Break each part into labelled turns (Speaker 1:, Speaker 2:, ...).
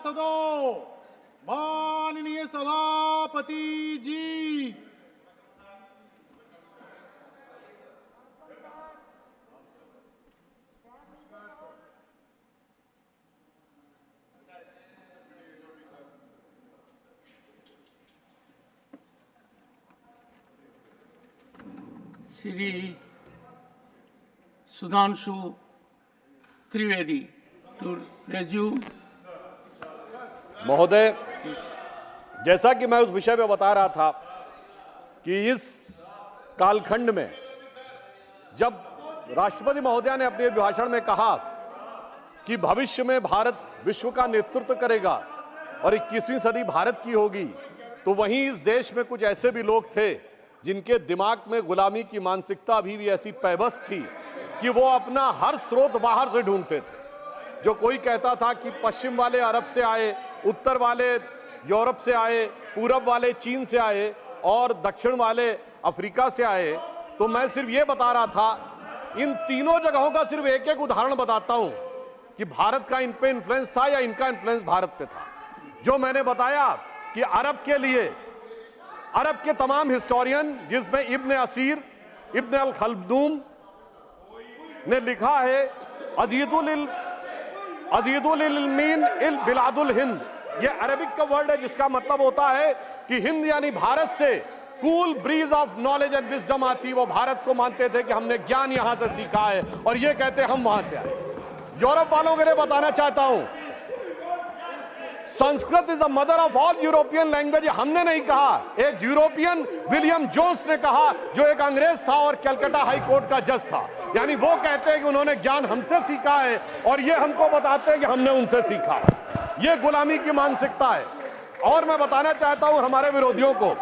Speaker 1: सभासदों, माननीय सभापति जी,
Speaker 2: Shri Sudhanshu Trivedi to resume.
Speaker 3: महोदय, जैसा कि मैं उस विषय पे बता रहा था कि इस कालखंड में जब राष्ट्रपति महोदय ने अपने भाषण में कहा कि भविष्य में भारत विश्व का नेतृत्व करेगा और 21वीं सदी भारत की होगी, तो वहीं इस देश में कुछ ऐसे भी लोग थे जिनके दिमाग में गुलामी की मानसिकता अभी भी ऐसी पैबस थी कि वो अपना हर स्रोत बाहर से ढूंढते थे। जो कोई कहता था कि पश्चिम वाले अरब से आए, उत्तर वाले यूरोप से आए, पूरब वाले चीन से आए और दक्षिण वाले अफ्रीका से आए, तो मैं सिर्फ ये बता रहा था, इन तीनों जगहों का सिर्फ एक एक उदाहरण बताता हूं कि भारत का इन पे इन्फ्लुएंस था या इनका इन्फ्लुएंस भारत पे था। जो मैंने बताया कि अरब के लिए अरब के तमाम हिस्टोरियन, जिसमें इब्न असीर, इब्न अल खल्दूम ने लिखा है अजीदुल इल्मीन इल बिलादुल हिंद, ये अरबिक का वर्ड है जिसका मतलब होता है कि हिंद यानी भारत से cool bridge of knowledge and wisdom आती। वो भारत को मानते थे कि हमने ज्ञान यहां से सीखा है और ये कहते हम वहां से आए। यूरोप वालों के लिए बताना चाहता हूं, Sanskrit is the mother of all European language. हमने नहीं कहा, एक यूरोपियन विलियम जोन्स ने कहा, जो एक अंग्रेज था और कलकत्ता हाई कोर्ट का जज था। यानी वो कहते हैं कि उन्होंने ज्ञान हमसे सीखा है और ये हमको बताते हैं कि हमने उनसे सीखा। ये गुलामी की मानसिकता है। और मैं बताना चाहता हूं हमारे विरोधियों को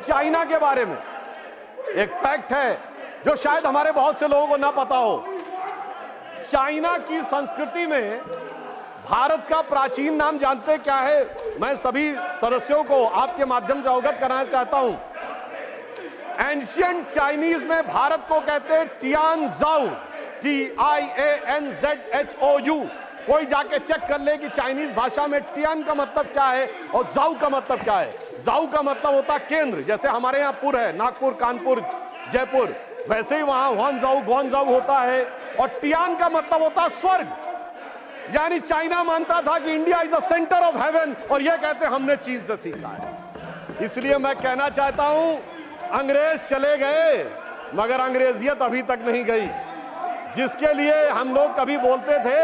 Speaker 3: चाइना के बारे में एक फैक्ट है जो शायद हमारे बहुत से लोगों को ना पता हो। चाइना की संस्कृति में भारत का प्राचीन नाम जानते क्या है? मैं सभी सदस्यों को आपके माध्यम से अवगत कराना चाहता हूं। एंशिएंट चाइनीज में भारत को कहते हैं टियानजाओ, TIANZHOU। कोई जाके चेक कर ले कि चाइनीज भाषा में टियान का मतलब क्या है और जाऊ का मतलब क्या है। जाऊ का मतलब होता केंद्र, जैसे हमारे यहाँ पुर है, नागपुर, कानपुर, जयपुर, वैसे ही वहां हुआनजाऊ, ग्वानजाऊ होता है। और टियान का मतलब होता स्वर्ग। यानी चाइना मानता था कि India is the centre of haven और यह कहते हमने चीन से सीखा है। इसलिए मैं कहना चाहता हूं, अंग्रेज चले गए मगर अंग्रेजियत अभी तक नहीं गई। जिसके लिए हम लोग कभी बोलते थे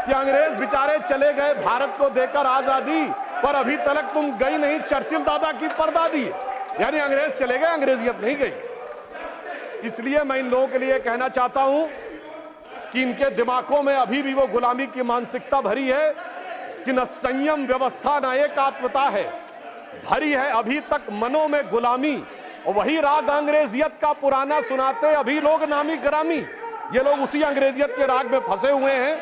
Speaker 3: कि अंग्रेज बेचारे चले गए भारत को देकर आजादी, पर अभी तक तुम गई नहीं चर्चिल दादा की परदादी। यानी अंग्रेज चले गए, अंग्रेजियत नहीं गई। इसलिए मैं इन लोगों के लिए कहना चाहता हूं कि इनके दिमागों में अभी भी वो गुलामी की मानसिकता भरी है कि न संयम व्यवस्था न एकात्मता है, भरी है अभी तक मनों में गुलामी। और वही राग अंग्रेजियत का पुराना सुनाते अभी लोग नामी ग्रामी। ये लोग उसी अंग्रेजियत के राग में फंसे हुए हैं।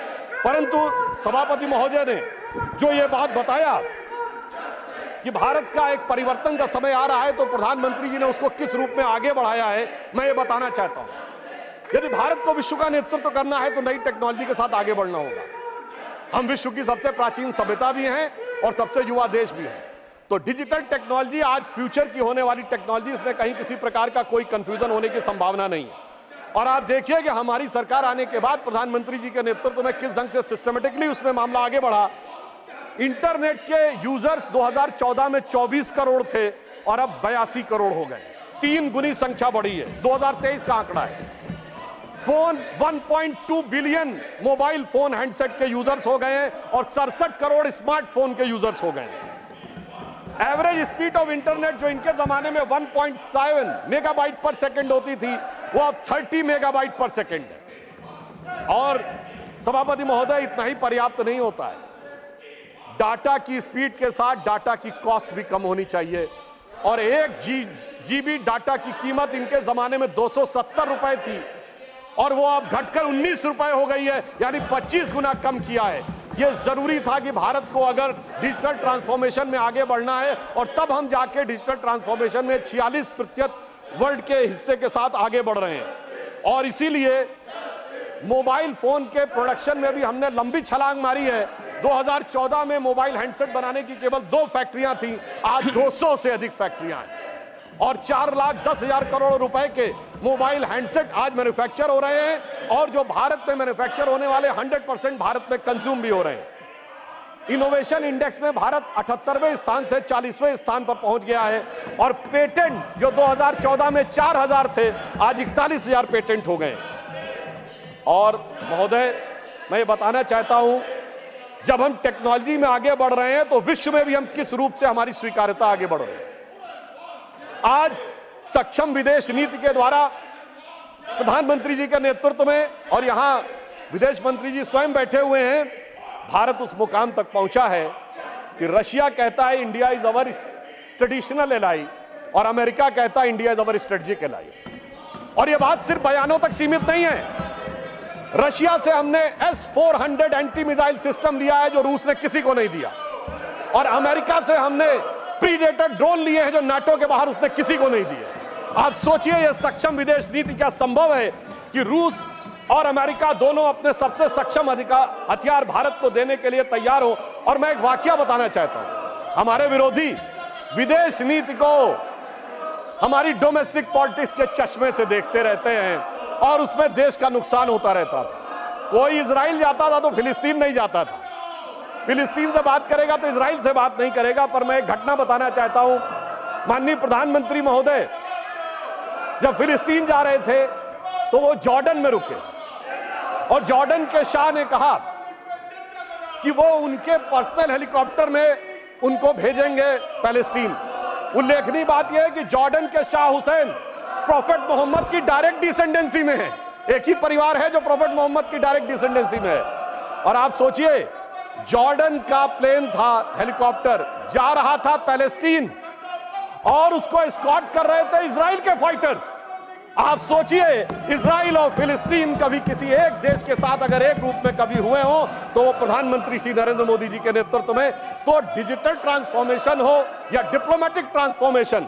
Speaker 3: परंतु सभापति महोदय ने जो ये बात बताया कि भारत का एक परिवर्तन का समय आ रहा है, तो प्रधानमंत्री जी ने उसको किस रूप में आगे बढ़ाया है, मैं ये बताना चाहता हूं। यदि भारत को विश्व का नेतृत्व करना है तो नई टेक्नोलॉजी के साथ आगे बढ़ना होगा। हम विश्व की सबसे प्राचीन सभ्यता भी हैं और सबसे युवा देश भी हैं। तो डिजिटल टेक्नोलॉजी आज फ्यूचर की होने वाली टेक्नोलॉजी, इसमें कहीं किसी प्रकार का कोई कंफ्यूजन होने की संभावना नहीं है। और आप देखिए कि हमारी सरकार आने के बाद प्रधानमंत्री जी के नेतृत्व में किस ढंग से सिस्टमेटिकली उसमें मामला आगे बढ़ा। इंटरनेट के यूजर्स 2014 में 24 करोड़ थे और अब 82 करोड़ हो गए। 3 गुनी संख्या बढ़ी है। 2023 का आंकड़ा है। Phone 1.2 billion mobile phone handset के यूजर्स हो गए हैं और 67 करोड़ स्मार्टफोन के यूजर्स हो गए हैं। एवरेज स्पीड ऑफ इंटरनेट जो इनके जमाने में 1.7 मेगाबाइट पर सेकंड होती थी, वो अब 30 मेगाबाइट पर सेकंड है। और सभापति महोदय, इतना ही पर्याप्त नहीं होता है। डाटा की स्पीड के साथ डाटा की कॉस्ट भी कम होनी चाहिए। और 1 GB डाटा की कीमत इनके जमाने में 270 रुपए थी और वो अब घटकर 19 रुपए हो गई है, यानी 25 गुना कम किया है। ये जरूरी था कि भारत को अगर डिजिटल ट्रांसफॉर्मेशन में आगे बढ़ना है, और तब हम जाके डिजिटल ट्रांसफॉर्मेशन में 46% वर्ल्ड के हिस्से के साथ आगे बढ़ रहे हैं। और इसीलिए मोबाइल फोन के प्रोडक्शन में भी हमने लंबी छलांग मारी है। 2014 में मोबाइल हैंडसेट बनाने की केवल 2 फैक्ट्रियां थी, आज 200 से अधिक फैक्ट्रियां हैं और 4,10,000 करोड़ रुपए के मोबाइल हैंडसेट आज मैन्युफैक्चर हो रहे हैं और जो भारत में मैन्युफैक्चर होने वाले 100% भारत में कंज्यूम भी हो रहे हैं। इनोवेशन इंडेक्स में भारत 78वें स्थान से 40वें स्थान पर पहुंच गया है और पेटेंट जो 2014 में 4,000 थे आज 41,000 पेटेंट हो गए। और महोदय, मैं ये बताना चाहता हूं, जब हम टेक्नोलॉजी में आगे बढ़ रहे हैं तो विश्व में भी हम किस रूप से हमारी स्वीकार्यता आगे बढ़ रही है। आज सक्षम विदेश नीति के द्वारा प्रधानमंत्री जी के नेतृत्व में और यहां विदेश मंत्री जी स्वयं बैठे हुए हैं, भारत उस मुकाम तक पहुंचा है कि रशिया कहता है India is our traditional ally और अमेरिका कहता है India is our strategic ally. और यह बात सिर्फ बयानों तक सीमित नहीं है। रशिया से हमने S-400 एंटी मिसाइल सिस्टम लिया है जो रूस ने किसी को नहीं दिया और अमेरिका से हमने प्रीडेटर ड्रोन लिए हैं जो नाटो के बाहर उसने किसी को नहीं दिए। आप सोचिए यह सक्षम विदेश नीति क्या संभव है कि रूस और अमेरिका दोनों अपने सबसे सक्षम हथियार भारत को देने के लिए तैयार हो। और मैं एक वाकया बताना चाहता हूं, हमारे विरोधी विदेश नीति को हमारी डोमेस्टिक पॉलिटिक्स के चश्मे से देखते रहते हैं और उसमें देश का नुकसान होता रहता था। कोई इजराइल जाता था तो फिलिस्तीन नहीं जाता था, फिलिस्तीन से बात करेगा तो इजराइल से बात नहीं करेगा। पर मैं एक घटना बताना चाहता हूं, माननीय प्रधानमंत्री महोदय जब फिलिस्तीन जा रहे थे तो वो जॉर्डन में रुके और जॉर्डन के शाह ने कहा कि वो उनके पर्सनल हेलीकॉप्टर में उनको भेजेंगे पैलेस्टीन। उल्लेखनीय बात यह है कि जॉर्डन के शाह हुसैन प्रोफेट मोहम्मद की डायरेक्ट डिसेंडेंसी में है, एक ही परिवार है जो प्रोफेट मोहम्मद की डायरेक्ट डिसेंडेंसी में है। और आप सोचिए, जॉर्डन का प्लेन था, हेलीकॉप्टर जा रहा था पैलेस्टीन और उसको एस्कॉर्ट कर रहे थे इजराइल के फाइटर्स। आप सोचिए, इजराइल और फिलिस्तीन कभी किसी एक देश के साथ अगर एक रूप में कभी हुए हो तो वो प्रधानमंत्री श्री नरेंद्र मोदी जी के नेतृत्व में। तो डिजिटल ट्रांसफॉर्मेशन हो या डिप्लोमेटिक ट्रांसफॉर्मेशन,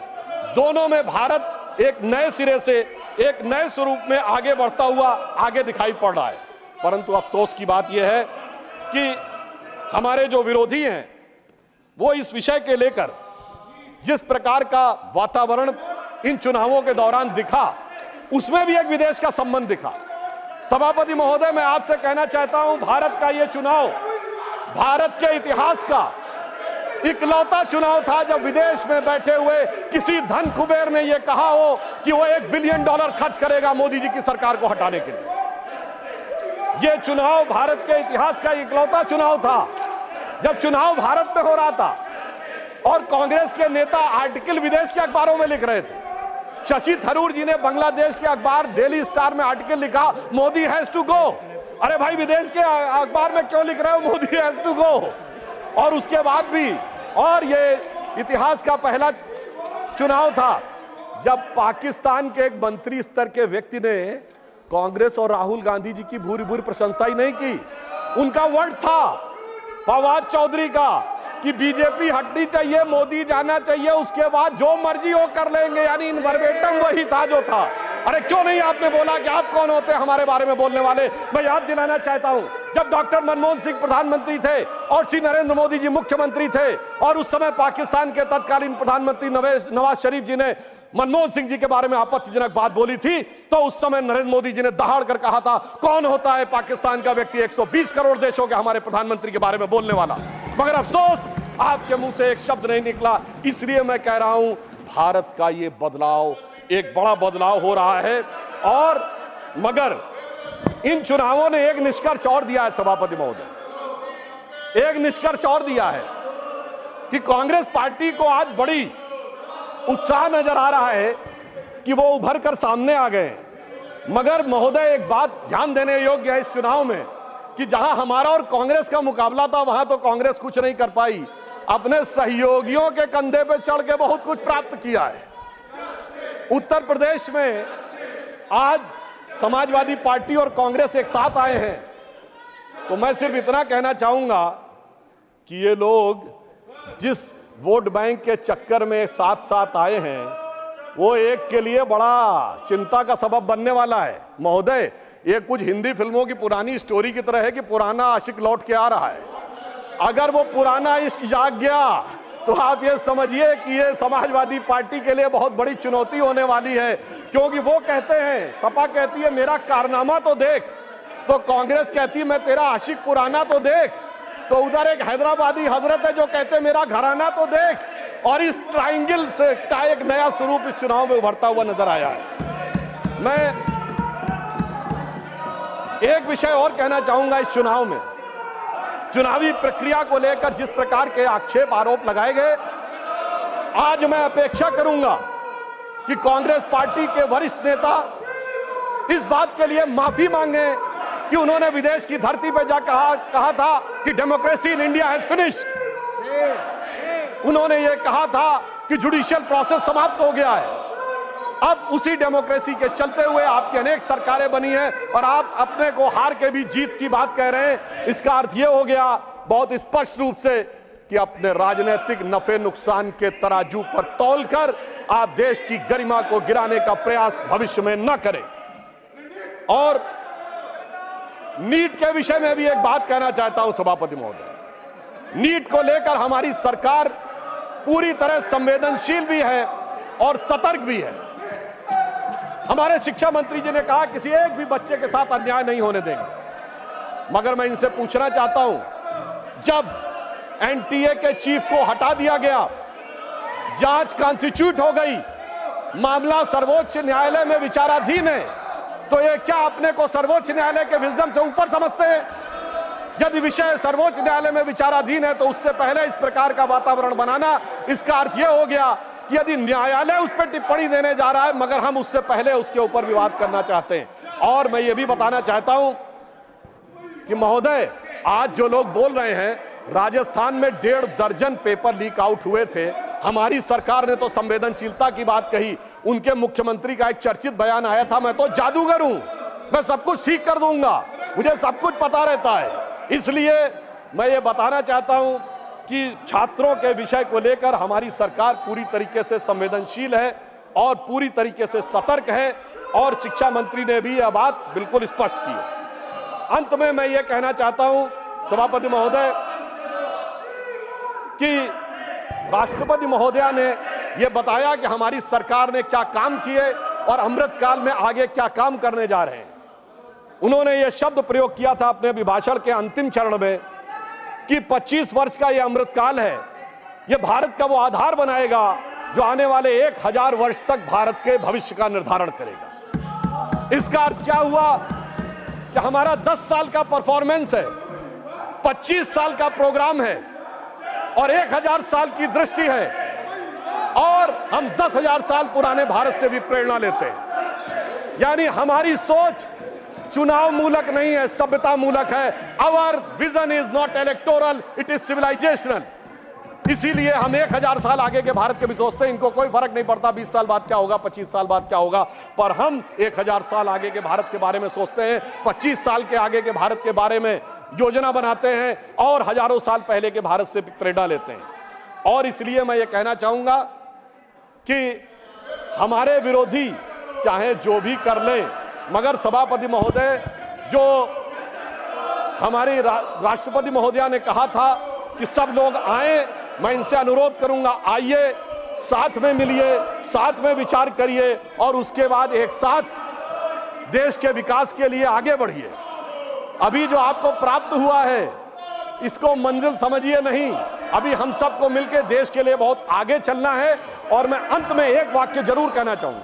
Speaker 3: दोनों में भारत एक नए सिरे से एक नए स्वरूप में आगे बढ़ता हुआ आगे दिखाई पड़ रहा है। परंतु अफसोस की बात यह है कि हमारे जो विरोधी हैं वो इस विषय के लेकर जिस प्रकार का वातावरण इन चुनावों के दौरान दिखा, उसमें भी एक विदेश का संबंध दिखा। सभापति महोदय, मैं आपसे कहना चाहता हूं, भारत का यह चुनाव भारत के इतिहास का इकलौता चुनाव था जब विदेश में बैठे हुए किसी धन कुबेर ने यह कहा हो कि वो $1 बिलियन खर्च करेगा मोदी जी की सरकार को हटाने के लिए। यह चुनाव भारत के इतिहास का इकलौता चुनाव था जब चुनाव भारत में हो रहा था और कांग्रेस के नेता आर्टिकल विदेश के अखबारों में लिख रहे थे। शशि थरूर जी ने बांग्लादेश के अखबार डेली स्टार में आर्टिकल लिखा, मोदी हैज टू गो। अरे भाई, विदेश के अखबार में क्यों लिख रहे हो मोदी हैज टू गो? और उसके बाद भी, और ये इतिहास का पहला चुनाव था जब पाकिस्तान के एक मंत्री स्तर के व्यक्ति ने कांग्रेस और राहुल गांधी जी की भूरी भूरी प्रशंसा ही नहीं की। उनका वर्ड था फवाद चौधरी का कि बीजेपी हटनी चाहिए, मोदी जाना चाहिए, उसके बाद जो मर्जी हो कर लेंगे, यानी इन वर्बेटम वही था जो था। अरे क्यों नहीं आपने बोला कि आप कौन होते हैं हमारे बारे में बोलने वाले? मैं याद दिलाना चाहता हूं, जब डॉक्टर मनमोहन सिंह प्रधानमंत्री थे और श्री नरेंद्र मोदी जी मुख्यमंत्री थे और उस समय पाकिस्तान के तत्कालीन प्रधानमंत्री नवाज शरीफ जी ने मनमोहन सिंह जी के बारे में आपत्तिजनक बात बोली थी, तो उस समय नरेंद्र मोदी जी ने दहाड़ कर कहा था, कौन होता है पाकिस्तान का व्यक्ति 120 करोड़ देशों के हमारे प्रधानमंत्री के बारे में बोलने वाला? मगर अफसोस, आपके मुंह से एक शब्द नहीं निकला। इसलिए मैं कह रहा हूं, भारत का ये बदलाव, एक बड़ा बदलाव हो रहा है। और मगर इन चुनावों ने एक निष्कर्ष और दिया है सभापति महोदय, एक निष्कर्ष और दिया है कि कांग्रेस पार्टी को आज बड़ी उत्साह नजर आ रहा है कि वो उभर कर सामने आ गए। मगर महोदय, एक बात ध्यान देने योग्य है इस चुनाव में कि जहां हमारा और कांग्रेस का मुकाबला था वहां तो कांग्रेस कुछ नहीं कर पाई, अपने सहयोगियों के कंधे पे चढ़ के बहुत कुछ प्राप्त किया है। उत्तर प्रदेश में आज समाजवादी पार्टी और कांग्रेस एक साथ आए हैं, तो मैं सिर्फ इतना कहना चाहूंगा कि ये लोग जिस वोट बैंक के चक्कर में साथ साथ आए हैं वो एक के लिए बड़ा चिंता का सबब बनने वाला है। महोदय, ये कुछ हिंदी फिल्मों की पुरानी स्टोरी की तरह है कि पुराना आशिक लौट के आ रहा है। अगर वो पुराना इश्क जाग गया तो आप ये समझिए कि ये समाजवादी पार्टी के लिए बहुत बड़ी चुनौती होने वाली है, क्योंकि वो कहते हैं, सपा कहती है मेरा कारनामा तो देख, तो कांग्रेस कहती है मैं तेरा आशिक पुराना तो देख, तो उधर एक हैदराबादी हजरत है जो कहते हैं मेरा घराना तो देख, और इस ट्रायंगल से का एक नया स्वरूप इस चुनाव में उभरता हुआ नजर आया है। मैं एक विषय और कहना चाहूंगा, इस चुनाव में चुनावी प्रक्रिया को लेकर जिस प्रकार के आक्षेप आरोप लगाए गए, आज मैं अपेक्षा करूंगा कि कांग्रेस पार्टी के वरिष्ठ नेता इस बात के लिए माफी मांगे कि उन्होंने विदेश की धरती पर जा कहा था कि democracy in India has finished. उन्होंने ये कहा था कि जुडिशियल प्रोसेस समाप्त हो गया है। अब उसी डेमोक्रेसी के चलते हुए आपकी अनेक सरकारें बनी हैं और आप अपने को हार के भी जीत की बात कह रहे हैं। इसका अर्थ यह हो गया बहुत स्पष्ट रूप से कि अपने राजनीतिक नफे नुकसान के तराजू पर तौलकर आप देश की गरिमा को गिराने का प्रयास भविष्य में न करें। और नीट के विषय में भी एक बात कहना चाहता हूं सभापति महोदय, नीट को लेकर हमारी सरकार पूरी तरह संवेदनशील भी है और सतर्क भी है। हमारे शिक्षा मंत्री जी ने कहा किसी एक भी बच्चे के साथ अन्याय नहीं होने देंगे, मगर मैं इनसे पूछना चाहता हूं, जब एनटीए के चीफ को हटा दिया गया, जांच कॉन्स्टिट्यूट हो गई, मामला सर्वोच्च न्यायालय में विचाराधीन है, तो ये क्या अपने को सर्वोच्च न्यायालय के विजडम से ऊपर समझते हैं? यदि विषय सर्वोच्च न्यायालय में विचाराधीन है तो उससे पहले इस प्रकार का वातावरण बनाना, इसका अर्थ यह हो गया कि यदि न्यायालय उस पर टिप्पणी देने जा रहा है मगर हम उससे पहले उसके ऊपर विवाद करना चाहते हैं। और मैं ये भी बताना चाहता हूं कि महोदय, आज जो लोग बोल रहे हैं, राजस्थान में 1.5 दर्जन पेपर लीक आउट हुए थे, हमारी सरकार ने तो संवेदनशीलता की बात कही। उनके मुख्यमंत्री का एक चर्चित बयान आया था, मैं तो जादूगर हूं, मैं सब कुछ ठीक कर दूंगा, मुझे सब कुछ पता रहता है। इसलिए मैं ये बताना चाहता हूं कि छात्रों के विषय को लेकर हमारी सरकार पूरी तरीके से संवेदनशील है और पूरी तरीके से सतर्क है, और शिक्षा मंत्री ने भी यह बात बिल्कुल स्पष्ट की है। अंत में मैं ये कहना चाहता हूं सभापति महोदय कि राष्ट्रपति महोदया ने यह बताया कि हमारी सरकार ने क्या काम किए और अमृतकाल में आगे क्या काम करने जा रहे हैं। उन्होंने यह शब्द प्रयोग किया था अपने अभिभाषण के अंतिम चरण में कि 25 वर्ष का यह अमृतकाल है, यह भारत का वो आधार बनाएगा जो आने वाले 1000 वर्ष तक भारत के भविष्य का निर्धारण करेगा। इसका अर्थ क्या हुआ कि हमारा 10 साल का परफॉर्मेंस है, 25 साल का प्रोग्राम है और 1000 साल की दृष्टि है, और हम 10,000 साल पुराने भारत से भी प्रेरणा लेते हैं। यानी हमारी सोच चुनाव मूलक नहीं है, सभ्यता मूलक है। Our vision is not electoral, it is civilisational. इसीलिए हम 1000 साल आगे के भारत के भी सोचते हैं। इनको कोई फर्क नहीं पड़ता 20 साल बाद क्या होगा, 25 साल बाद क्या होगा, पर हम 1000 साल आगे के भारत के बारे में सोचते हैं, 25 साल के आगे के भारत के बारे में योजना बनाते हैं और हजारों साल पहले के भारत से प्रेरणा लेते हैं। और इसलिए मैं ये कहना चाहूंगा कि हमारे विरोधी चाहे जो भी कर ले, मगर सभापति महोदय, जो हमारी राष्ट्रपति महोदया ने कहा था कि सब लोग आए, मैं इनसे अनुरोध करूंगा, आइए, साथ में मिलिए, साथ में विचार करिए और उसके बाद एक साथ देश के विकास के लिए आगे बढ़िए। अभी जो आपको प्राप्त हुआ है इसको मंजिल समझिए नहीं, अभी हम सबको मिलकर देश के लिए बहुत आगे चलना है। और मैं अंत में एक वाक्य जरूर कहना चाहूंगा,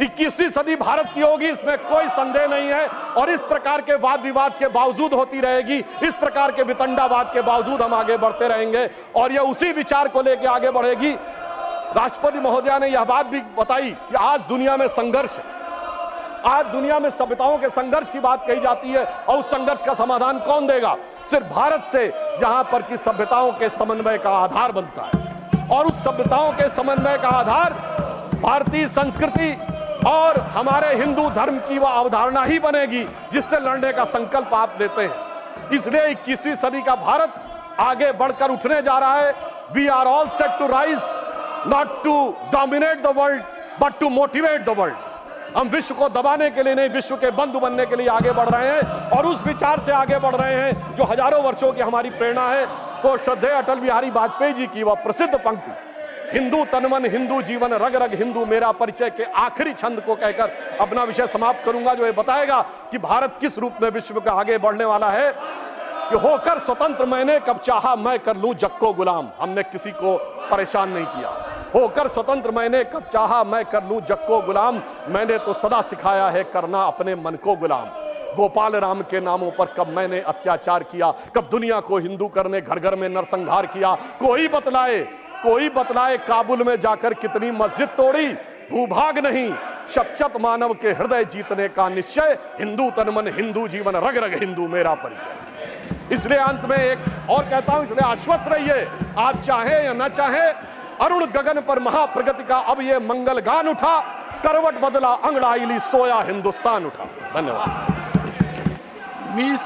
Speaker 3: 21वीं सदी भारत की होगी, इसमें कोई संदेह नहीं है, और इस प्रकार के वाद विवाद के बावजूद होती रहेगी, इस प्रकार के वितंडावाद के बावजूद हम आगे बढ़ते रहेंगे और यह उसी विचार को लेकर आगे बढ़ेगी। राष्ट्रपति महोदया ने यह बात भी बताई कि आज दुनिया में संघर्ष है, आज दुनिया में सभ्यताओं के संघर्ष की बात कही जाती है, और उस संघर्ष का समाधान कौन देगा? सिर्फ भारत से, जहां पर कि सभ्यताओं के समन्वय का आधार बनता है, और उस सभ्यताओं के समन्वय का आधार भारतीय संस्कृति और हमारे हिंदू धर्म की वह अवधारणा ही बनेगी जिससे लड़ने का संकल्प आप लेते हैं। इसलिए 21वीं सदी का भारत आगे बढ़कर उठने जा रहा है। We are all set to rise, not to dominate the world but to motivate the world. हम विश्व को दबाने के लिए नहीं, विश्व के बंधु बनने के लिए आगे बढ़ रहे हैं और उस विचार से आगे बढ़ रहे हैं जो हजारों वर्षों की हमारी प्रेरणा है। तो श्रद्धेय अटल बिहारी वाजपेयी जी की वह प्रसिद्ध पंक्ति, हिंदू तनमन हिंदू जीवन रग रग हिंदू मेरा परिचय, के आखिरी छंद को कहकर अपना विषय समाप्त करूंगा, जो ये बताएगा कि भारत किस रूप में विश्व का आगे बढ़ने वाला है। कि होकर स्वतंत्र मैंने कब चाहा मैं कर लूं जग को गुलाम, हमने किसी को परेशान नहीं किया। होकर स्वतंत्र मैंने कब चाहा मैं कर लूं जग को गुलाम, मैंने तो सदा सिखाया है करना अपने मन को गुलाम। गोपाल राम के नामों पर कब मैंने अत्याचार किया, कब दुनिया को हिंदू करने घर घर में नरसंहार किया। कोई बतलाए काबुल में जाकर कितनी मस्जिद तोड़ी, भूभाग नहीं शत शत मानव के हृदय जीतने का निश्चय, हिंदू तनमन हिंदू जीवन रग रग हिंदू मेरा परिचय। इसलिए अंत में एक और कहता हूं, इसलिए आश्वस्त रहिए, आप चाहे या न चाहे, अरुण गगन पर महाप्रगति का अब ये मंगल गान उठा, करवट बदला अंगड़ाई ली सोया हिंदुस्तान उठा। धन्यवाद।
Speaker 2: मिस